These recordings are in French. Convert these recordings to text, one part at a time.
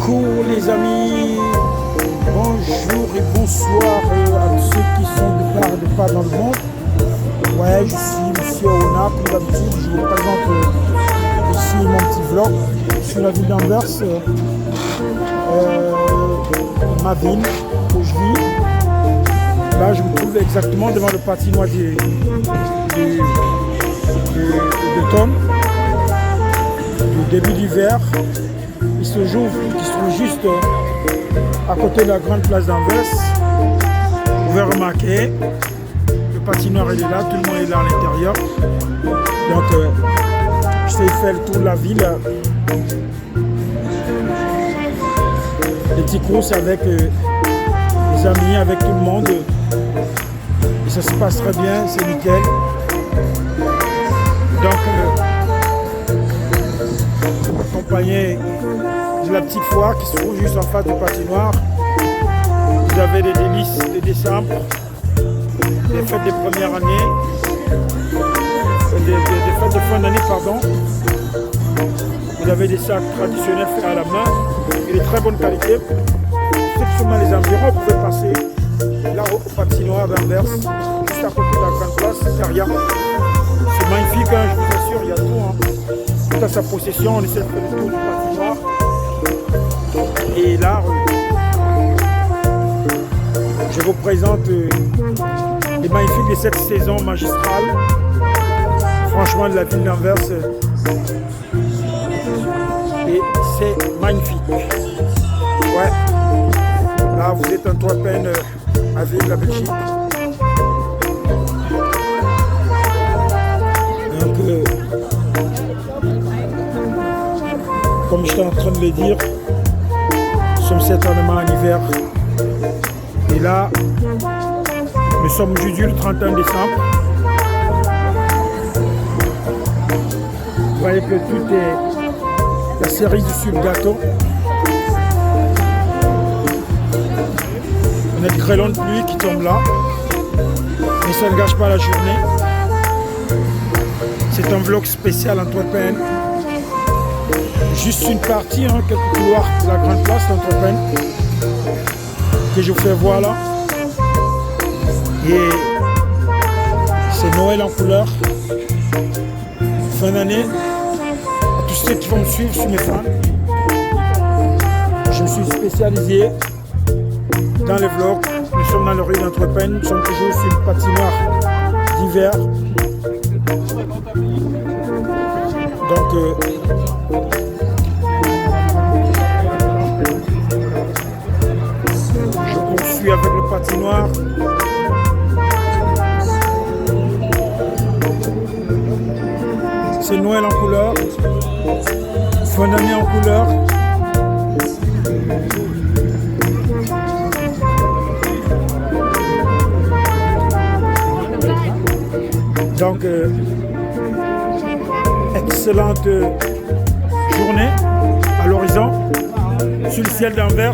Coucou les amis, bonjour et bonsoir à ceux qui sont de part et de part dans le monde. Ouais, je suis Monsieur Ona, comme d'habitude, je vous présente ici mon petit vlog sur la ville d'Anvers, ma ville où je vis. Là, je me trouve exactement devant le patinoire d'automne, du début d'hiver. Ils se trouvent juste à côté de la grande place d'Anvers. Vous pouvez remarquer, le patinoire il est là, tout le monde est là à l'intérieur. Donc, j'essaie de faire le tour de la ville. Des petits courses avec les amis, avec tout le monde. Et ça se passe très bien, c'est nickel. Donc, accompagné de la petite foire qui se trouve juste en face du patinoire. Vous avez des délices de décembre, des fêtes de première année, des fêtes de fin d'année, pardon. Vous avez des sacs traditionnels faits à la main et de très bonne qualité. Ceux qui sont dans les environs, vous pouvez passer là au patinoire d'Anvers, juste à côté de la grande place, derrière. C'est magnifique, hein, je vous assure, il y a tout. Hein. Tout à sa possession, on essaie de faire le tour du patinoire. Et là, je vous présente les magnifiques de cette saison magistrale. Franchement, de la ville d'Anvers. Et c'est magnifique. Ouais. Là, vous êtes en Antwerpen, avec la Belgique. Donc, comme j'étais en train de le dire, nous sommes certainement en hiver. Et là, nous sommes aujourd'hui le 31 décembre. Vous voyez que tout est la cerise sur le gâteau. On a de grêlons de pluie qui tombent là. Mais ça ne gâche pas la journée. C'est un vlog spécial Antwerpen. Juste une partie, hein, quelques couloirs de la grande place d'Antwerpen que je vous fais voir là. Et c'est Noël en couleur. Fin d'année. À tous ceux qui vont me suivre sur mes fans. Je me suis spécialisé dans les vlogs. Nous sommes dans le rue d'Antwerpen. Nous sommes toujours sur le patinoire d'hiver. Donc, je poursuis avec le patinoire. C'est Noël en couleur. Fin d'année en couleur. Donc, excellente journée à l'horizon, sur le ciel d'Anvers.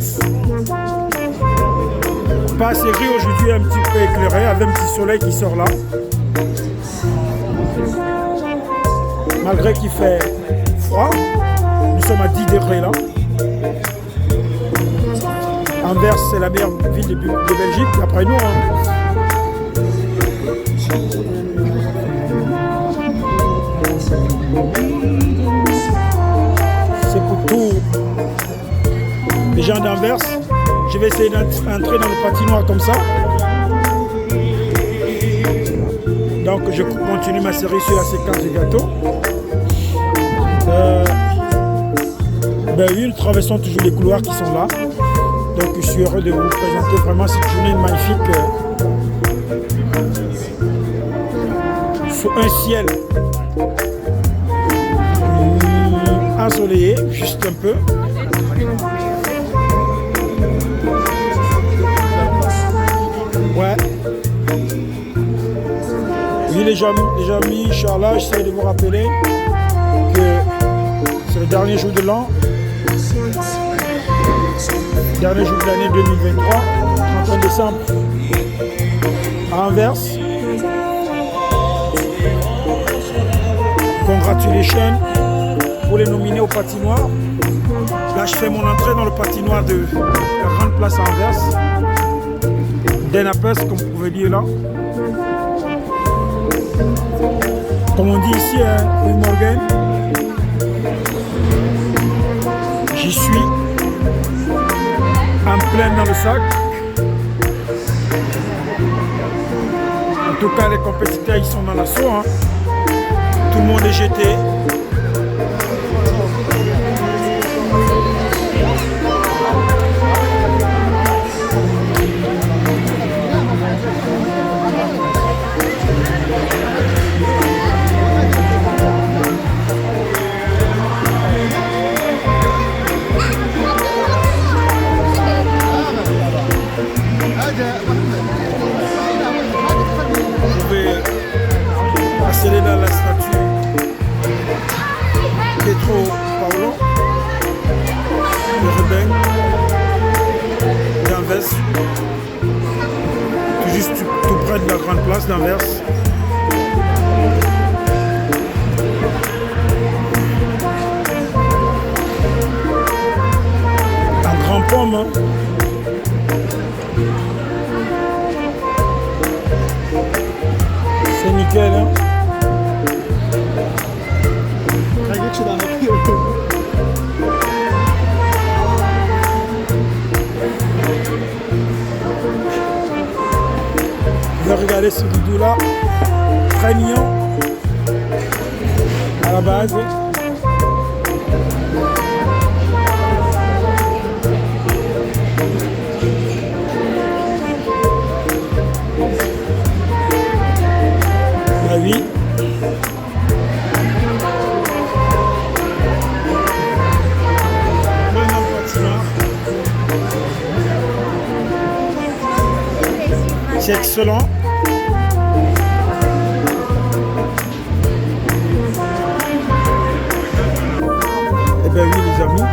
Pas assez gris aujourd'hui, un petit peu éclairé, avec un petit soleil qui sort là. Malgré qu'il fait froid, nous sommes à 10 degrés là. Anvers, c'est la meilleure ville de Belgique, après nous. Hein. C'est pour tous les gens d'Anvers. Je vais essayer d'entrer dans le patinoire comme ça. Donc je continue ma série sur la séquence du gâteau. Ben oui, nous traversons toujours les couloirs qui sont là. Donc je suis heureux de vous présenter vraiment cette journée magnifique. Sous un ciel ensoleillé, juste un peu. Ouais. Oui les amis, Inch'Allah, j'essaie de vous rappeler que c'est le dernier jour de l'an, dernier jour de l'année 2023, 31 décembre, à Anvers. Congratulations pour les nominés au patinoire. Là, je fais mon entrée dans le patinoire de la grande place Anvers. Denapes, comme vous pouvez dire là. Comme on dit ici, Rue Morgan. J'y suis en plein dans le sac. En tout cas, les compétiteurs, ils sont dans l'assaut. Hein. Tout le monde est jeté. Accéder dans la statue Pietro Paolo, le Rebeng d'Anvers, tout juste tout près de la grande place d'Anvers. Un grand pomme. Hein. C'est nickel. Hein. Vous pouvez regarder ce doudou là, très mignon à la base. Ah oui. C'est excellent. Eh bien oui les amis.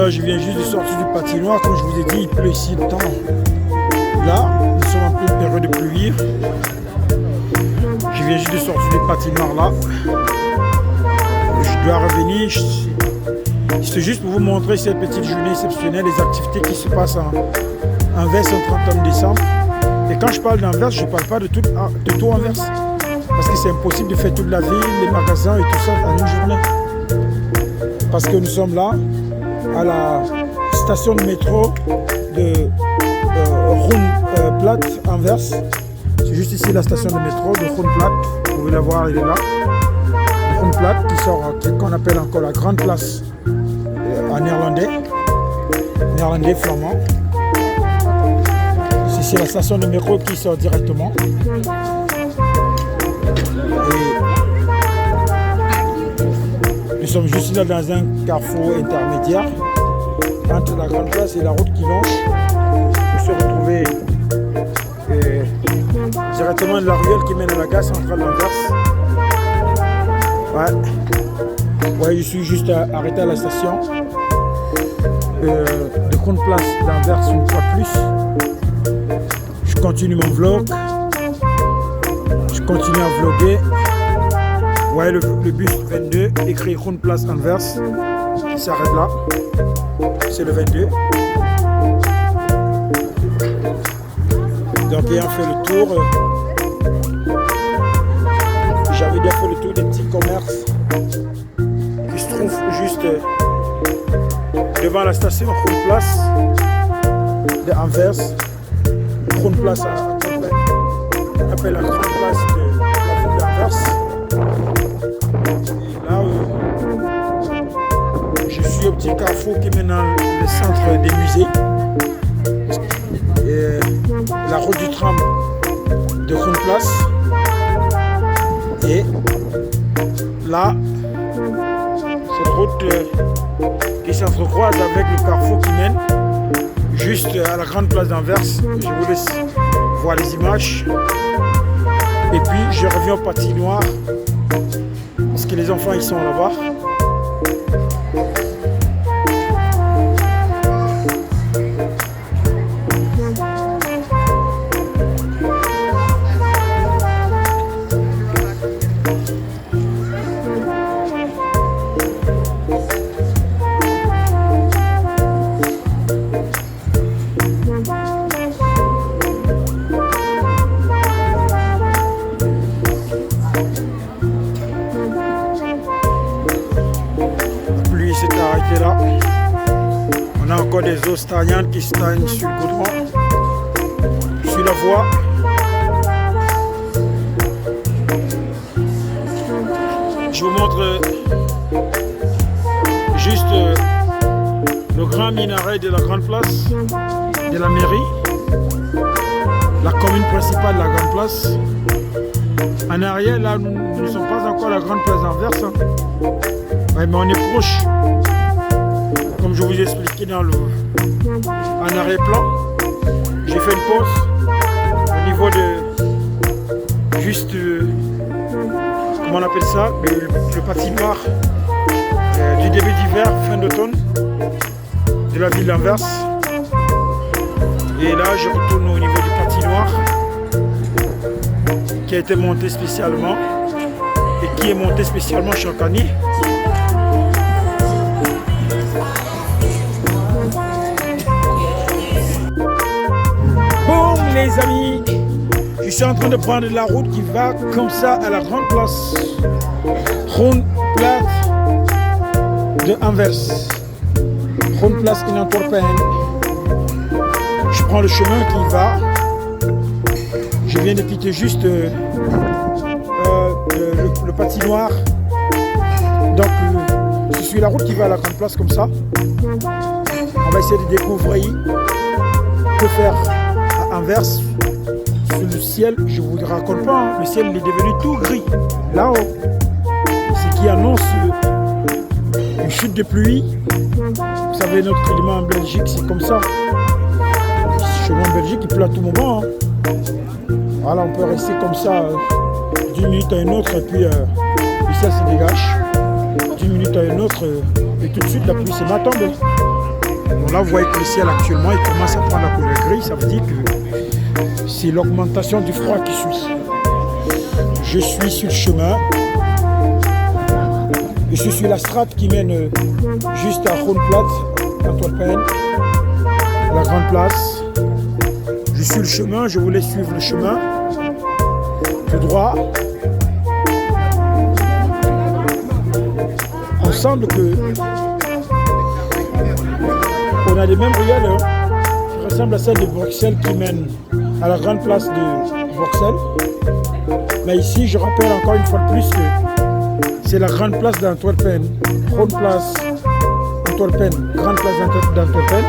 Je viens juste de sortir du patinoire. Comme je vous ai dit, il pleut ici le temps. Là, nous sommes en pleine période de pluie. Je viens juste de sortir du patinoire là. Je dois revenir. C'est juste pour vous montrer cette petite journée exceptionnelle, les activités qui se passent en Anvers en 31 décembre. Et quand je parle d'Anvers, je ne parle pas de tout Anvers. Parce que c'est impossible de faire toute la ville, les magasins et tout ça en une journée. Parce que nous sommes là, à la station de métro de Groenplaat, Anvers. C'est juste ici la station de métro de Groenplaat. Vous pouvez la voir, elle est là. Groenplaat qu'on appelle encore la grande place en néerlandais flamand. C'est la station de métro qui sort directement. Et nous sommes juste là dans un carrefour intermédiaire entre la grande place et la route qui longe pour se retrouver directement de la ruelle qui mène à la gare centrale d'Anvers. Ouais, je suis juste arrêté à la station de grande place d'Anvers une fois de plus. Je continue mon vlog. Je continue à vlogger. Vous voyez le bus 22, écrit Groenplaat Anvers, qui s'arrête là. C'est le 22. Donc ayant fait le tour, j'avais déjà fait le tour des petits commerces qui se trouvent juste devant la station Groenplaat de Anvers. Groenplaat, on appelle la grande place de la ville d'Anvers. Là où je suis au petit carrefour qui mène dans le centre des musées. Et la route du tram de Groenplaat. Et là, cette route qui s'entrecroise avec le carrefour qui mène juste à la grande place d'Anvers. Je vous laisse voir les images. Et puis je reviens au patinoire parce que les enfants ils sont là-bas. côté-là, on a encore des eaux stagnantes qui stagnent sur le goudron, sur la voie. Je vous montre juste le grand minaret de la grande place de la mairie, la commune principale de la grande place. En arrière, là, nous ne sommes pas encore à la grande place d'Anvers, hein. Ouais, mais on est proche, comme je vous ai expliqué en arrière-plan. J'ai fait une pause au niveau de juste comment on appelle ça, le patinoire du début d'hiver, fin d'automne de la ville d'Anvers. Et là je retourne au niveau du patinoire qui a été monté spécialement et qui est monté spécialement chaque année. Bon les amis, je suis en train de prendre la route qui va comme ça à la grande place, grande place de Anvers, grande place in Antwerpen. Je prends le chemin qui va. Je viens de quitter juste le patinoire. Donc je suis la route qui va à la grande place comme ça. On va essayer de découvrir que faire à Anvers. Sur le ciel, je ne vous raconte pas, hein, le ciel est devenu tout gris là-haut. Ce qui annonce une chute de pluie. Vous savez, notre climat en Belgique, c'est comme ça. Chez moi en Belgique, il pleut à tout moment. Hein. Voilà, on peut rester comme ça d'une minute à une autre et puis le ciel se dégage. D'une minute à une autre et tout de suite la pluie se met à tomber. Donc là, vous voyez que le ciel actuellement, il commence à prendre la couleur gris. Ça veut dire que c'est l'augmentation du froid qui suit. Je suis sur le chemin. Je suis sur la strate qui mène juste à Groenplaats, Antwerpen, la grande place. Je suis le chemin, je voulais suivre le chemin tout droit. On semble que on a les mêmes ruelles qui ressemblent à celles de Bruxelles qui mènent à la grande place de Bruxelles. Mais ici, je rappelle encore une fois de plus que c'est la grande place d'Antwerpen, grande place Antwerpen, grande place d'Antwerpen,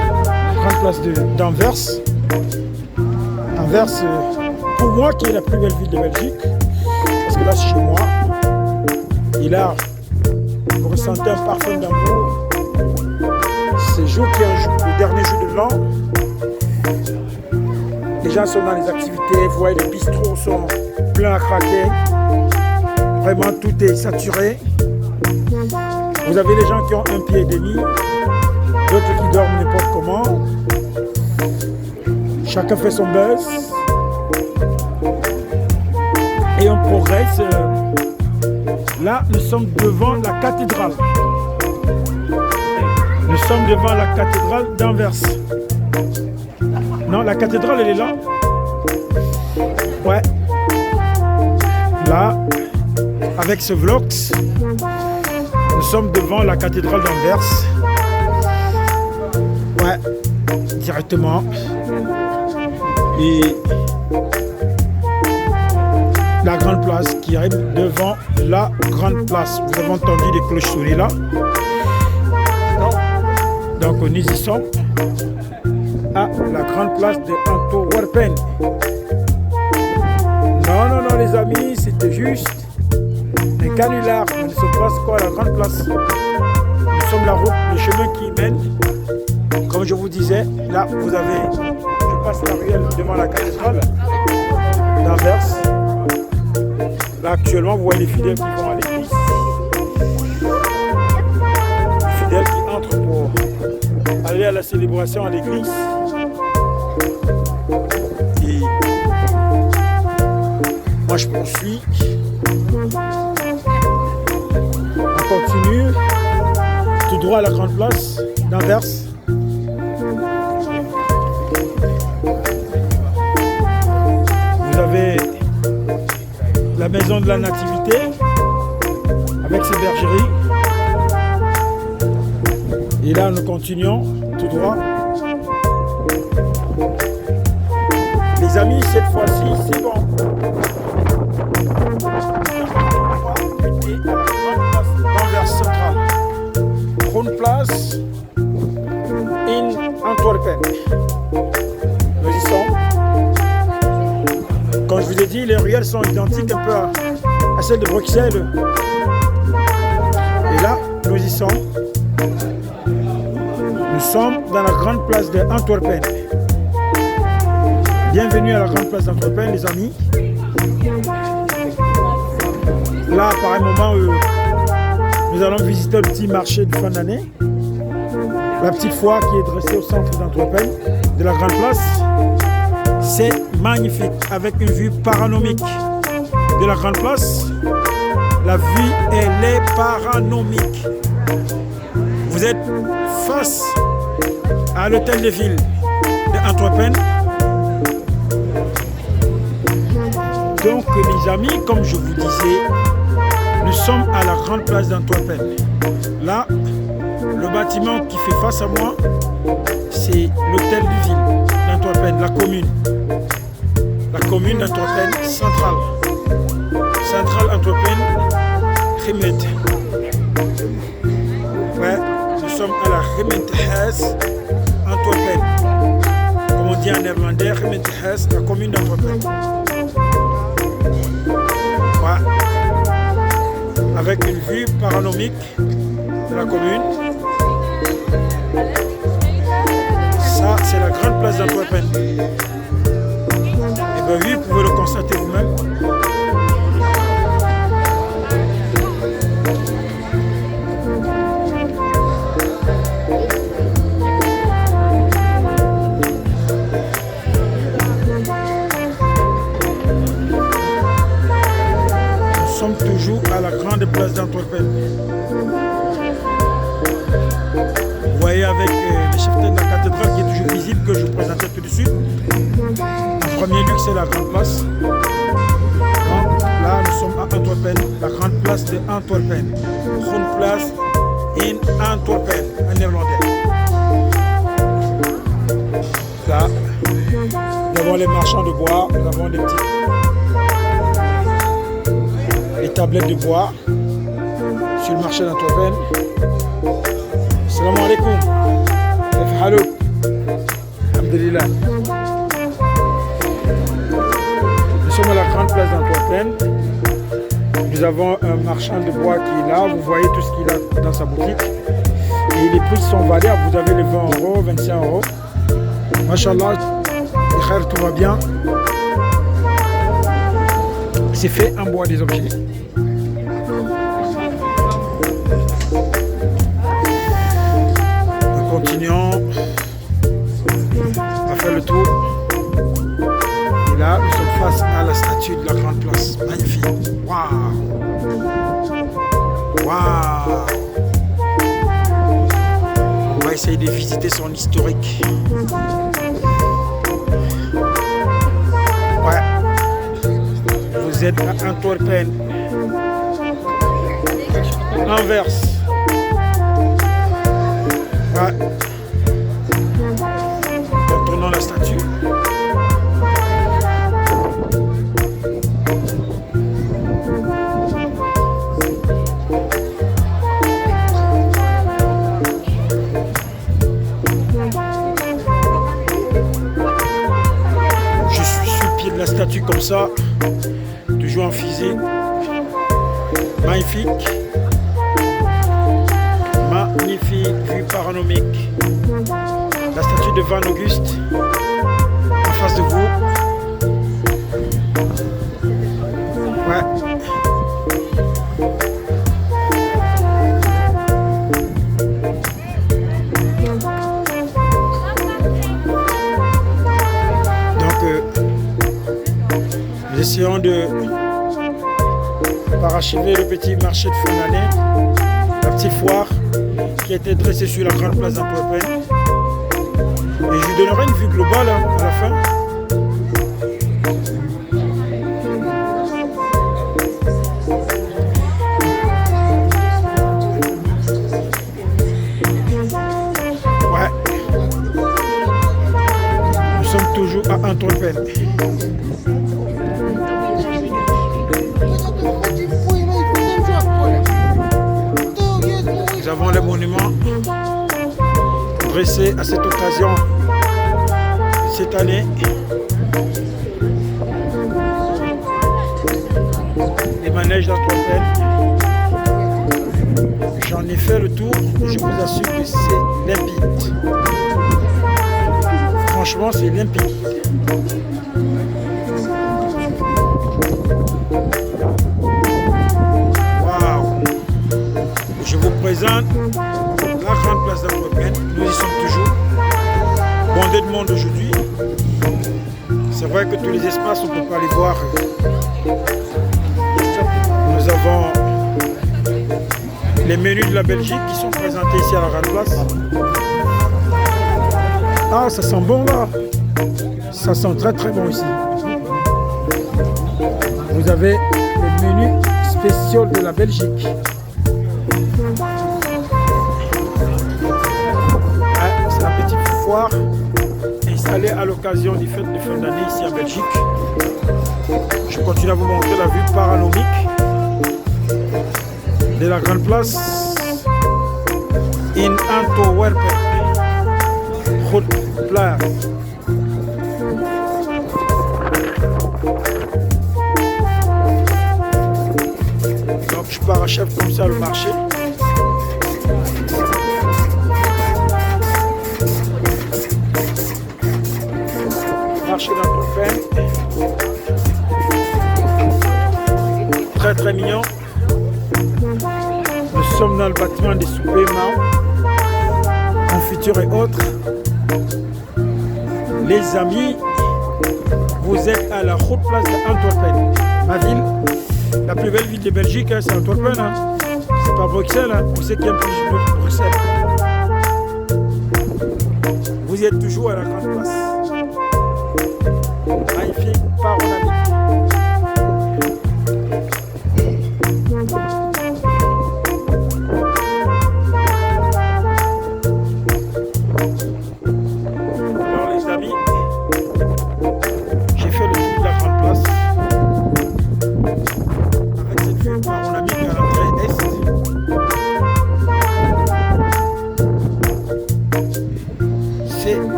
grande place d'Anvers. Anvers, pour moi, qui est la plus belle ville de Belgique, parce que là, c'est chez moi. Et là, vous ressentez un parfum d'amour. C'est jour qui est le dernier jour de l'an. Les gens sont dans les activités, vous voyez, les bistrots sont pleins à craquer. Vraiment, tout est saturé. Vous avez les gens qui ont un pied et demi, d'autres qui dorment n'importe comment. Chacun fait son buzz. Et on progresse. Là, nous sommes devant la cathédrale. Nous sommes devant la cathédrale d'Anvers. Non, la cathédrale, elle est là. Ouais. Là, avec ce vlog, nous sommes devant la cathédrale d'Anvers. Ouais, directement. Et la grande place qui arrive devant la grande place. Vous avez entendu des cloches sonner là. Donc nous y sommes à la grande place de Antwerpen. Non les amis, c'était juste un canular. Nous ne sommes pas encore à la grande place. Nous sommes la route, le chemin qui mène. Comme je vous disais, là vous avez, je passe la ruelle devant la cathédrale d'Anvers. Là actuellement vous voyez les fidèles qui vont à l'église. Les fidèles qui entrent pour aller à la célébration à l'église. Et moi je poursuis. On continue tout droit à la grande place d'Anvers. Vous avez la maison de la Nativité avec ses bergeries. Et là, nous continuons tout droit. Les amis, cette fois-ci, c'est bon. D'Anvers central. Groenplaats in Antwerpen. Nous y sommes. Comme je vous ai dit, les ruelles sont identiques un peu à celles de Bruxelles. Et là, nous y sommes. Nous sommes dans la grande place d'Antwerpen. Bienvenue à la grande place d'Antwerpen, les amis. Là, par un moment, nous allons visiter le petit marché de fin d'année. La petite foire qui est dressée au centre d'Antwerpen, de la grande place. C'est magnifique, avec une vue panoramique de la grande place. La vue, elle est panoramique. Vous êtes face à l'hôtel de ville d'Antwerpen. Donc les amis, comme je vous disais, nous sommes à la grande place d'Antwerpen. Là, le bâtiment qui fait face à moi, c'est l'hôtel de ville d'Antwerpen, la commune. La commune d'Antwerpen centrale. Centrale Antwerpen, Gemeente. Ouais, nous sommes à la Gemeentehuis Antwerpen. Comme on dit en néerlandais, Gemeentehuis, la commune d'Antwerpen. Ouais. Avec une vue panoramique de la commune. Ça, c'est la grande place d'Antwerpen. Et bien oui, vous pouvez le constater vous-même. Nous sommes toujours à la grande place d'Antwerpen. Vous voyez avec le chef-d'œuvre de la cathédrale qui est toujours visible, que je vous présentais tout de suite. En premier lieu, c'est la grande place. Donc, là, nous sommes à Antwerpen, la grande place de Antwerpen. Groenplaats in Antwerpen, en néerlandais. Là, nous avons les marchands de bois, nous avons des tablettes de bois sur le marché d'Antwerpen. Salam alaikum. Hallo. Alhamdulillah. Nous sommes à la grande place d'Antwerpen. Nous avons un marchand de bois qui est là. Vous voyez tout ce qu'il a dans sa boutique. Et les prix sont variables. Vous avez les 20 €, 25 €. Machallah, tout va bien. C'est fait en bois des objets. Nous continuons à faire le tour. Et là, nous sommes face à la statue de la grande place. Magnifique. Waouh! Waouh! On va essayer de visiter son historique. Ouais. Vous êtes à Antwerpen, Anvers. Ouais. Retournons la statue. Je suis sur le pied de la statue comme ça. Toujours en physique, magnifique, magnifique, vue panoramique. La statue de Van Auguste en face de vous. Ouais. Donc, nous essayons de parachever le petit marché de fin d'année, la petite foire qui a été dressée sur la grande place d'Antwerpen. Et je vous donnerai une vue globale à la fin. Antwerpen. Nous avons les monuments dressés à cette occasion cette année. Les manèges d'Antwerpen. J'en ai fait le tour et je vous assure que c'est limpide. Franchement, c'est limpide. Waouh! Je vous présente la grande place d'Antwerpen. Nous y sommes toujours. Bondé de monde aujourd'hui. C'est vrai que tous les espaces, on ne peut pas les voir. Nous avons les menus de la Belgique qui sont présentés ici à la grande place. Ah, ça sent bon là. Ça sent très très bon ici. Vous avez les menus spéciaux de la Belgique. C'est la petite foire installée à l'occasion des fêtes de fin d'année ici en Belgique. Je continue à vous montrer la vue panoramique de la grande place in Antwerpen. Grootplaats. Donc je parachève comme ça le marché. Marché d'Antwerpen. Très très mignon. Nous sommes dans le bâtiment des soupers confiture et autres. Les amis, vous êtes à la haute place d'Antwerpen. Ma ville, la plus belle ville de Belgique, hein, c'est Antwerpen. Hein. C'est pas Bruxelles. Hein. Vous savez qu'il y a plus de Bruxelles. Vous êtes toujours à la grande place. Magnifique, panoramique.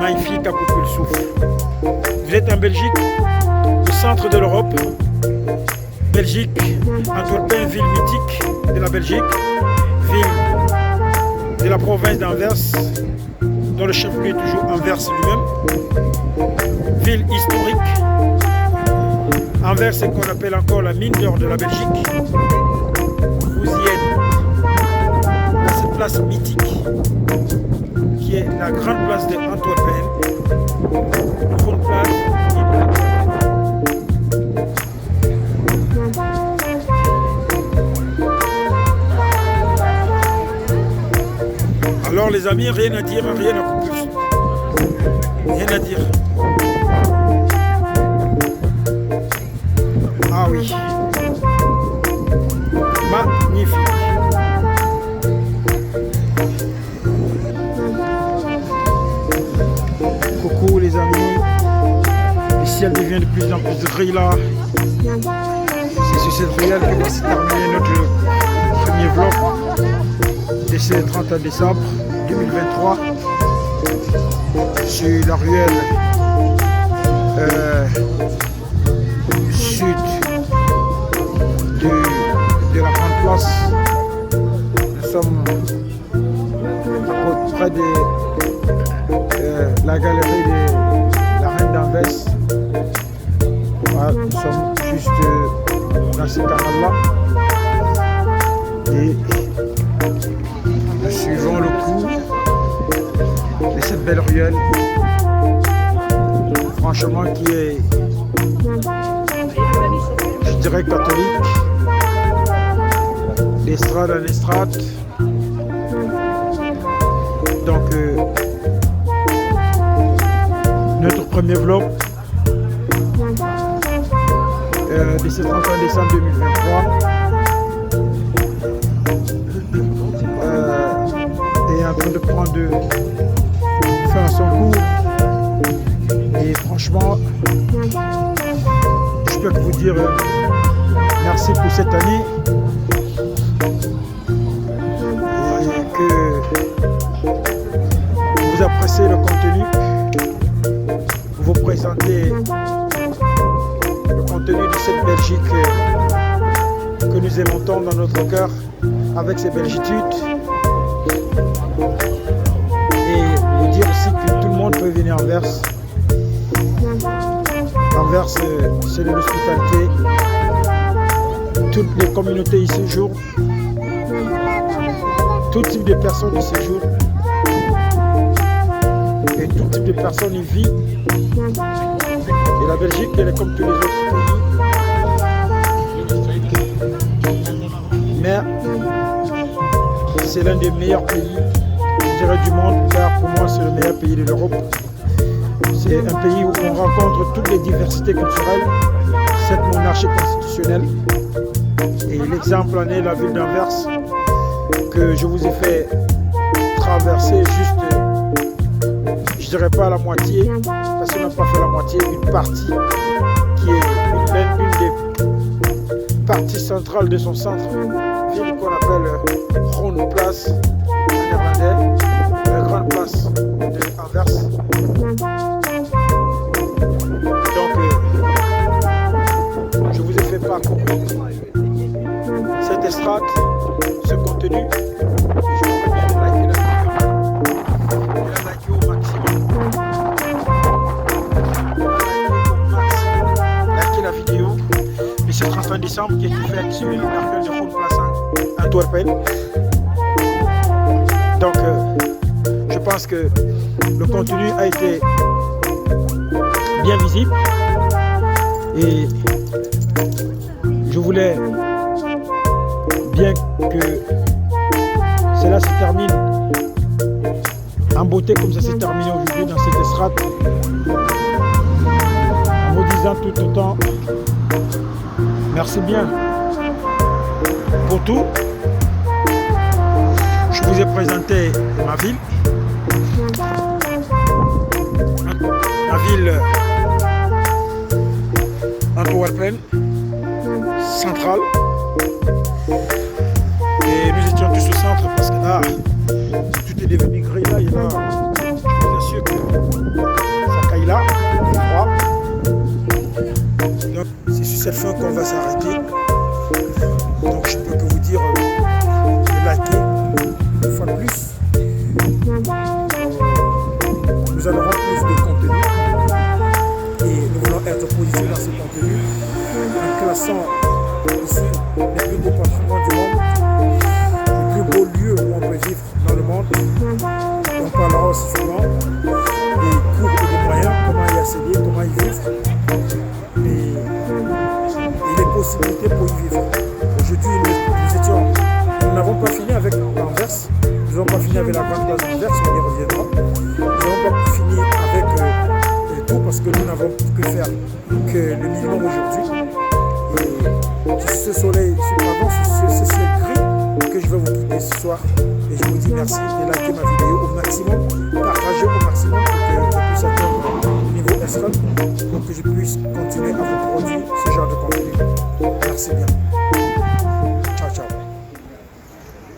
Magnifique à couper le souffle. Vous êtes en Belgique, le centre de l'Europe. Belgique, Antwerpen, ville mythique de la Belgique, ville de la province d'Anvers, dont le chef-lieu est toujours Anvers lui-même. Ville historique. Anvers, c'est qu'on appelle encore la mine d'or de la Belgique. Vous y êtes à cette place mythique qui est la grande place d'Antwerpen. Grande place. Alors les amis, rien à dire, rien à couper. Rien à dire. Ah oui. Magnifique. Coucou les amis, le ciel devient de plus en plus gris là. C'est sur cette ruelle que va se terminer notre premier vlog de ce 31 décembre 2023 sur la ruelle sud de la grande place. Nous sommes près de la galerie de la Reine d'Anvers. Voilà, nous sommes juste dans ce canal-là et nous suivons le cours de cette belle ruelle, franchement qui est, je dirais, catholique, d'estrade en estrade. Donc notre premier vlog de ce 31 décembre 2023 est en train de prendre fin à son cours et franchement Franchement, je peux vous dire merci pour cette année et que vous appréciez le contenu, vous présentez le contenu de cette Belgique que nous aimons tant dans notre cœur avec ses belgitudes, et vous dire aussi que tout le monde peut venir à Anvers. Anvers, c'est de l'hospitalité. Toutes les communautés y séjournent. Tout type de personnes y séjournent. Et tout type de personnes y vivent. Et la Belgique, elle est comme tous les autres pays. Mais c'est l'un des meilleurs pays, je dirais, du monde, car pour moi, c'est le meilleur pays de l'Europe. C'est un pays où on rencontre toutes les diversités culturelles, cette monarchie constitutionnelle. Et l'exemple en est la ville d'Anvers, que je vous ai fait traverser juste, je dirais pas la moitié, parce qu'on n'a pas fait la moitié, une partie qui est l'une des parties centrales de son centre, ville qu'on appelle Groene Place en néerlandais, la grande place d'Anvers. Je vous ai fait parcourir cette estrade, ce contenu. Je vous prie de liker au maximum. Liker la vidéo. Et ce 31 décembre qui a été fait sur l'arcade de Groene Place à Antwerpen. Donc, je pense que le contenu a été bien visible. Et je voulais bien que cela se termine en beauté comme ça s'est terminé aujourd'hui dans cette estrade, en vous disant tout autant merci bien pour tout. Je vous ai présenté ma ville Antwerpen centrale, et nous étions tous au centre parce que là tout est devenu gris là, et là je vous assure que ça caille là, il est froid. Donc c'est sur cette fin qu'on va s'arrêter. Donc je peux que vous dire de liker une fois de plus. Nous allons avoir plus de contenu et nous voulons être positionnés dans ce contenu en classant ici les plus beaux patrimoines du monde, les plus beaux lieux où on peut vivre dans le monde. Et on parlera aussi souvent des cours et des moyens, comment y accéder, comment y vivre et les possibilités pour y vivre. Aujourd'hui, nous n'avons pas fini avec Anvers, nous n'avons pas fini avec la grande place d'Anvers, on y reviendra. Nous n'avons pas fini avec tout parce que nous n'avons que faire que le minimum aujourd'hui. Et ce soleil surprenant, ce ciel gris que je vais vous quitter ce soir. Et je vous dis merci de liker ma vidéo au maximum, partager au maximum pour que je puisse atteindre le niveau extrême, pour que je puisse continuer à vous produire ce genre de contenu. Merci bien.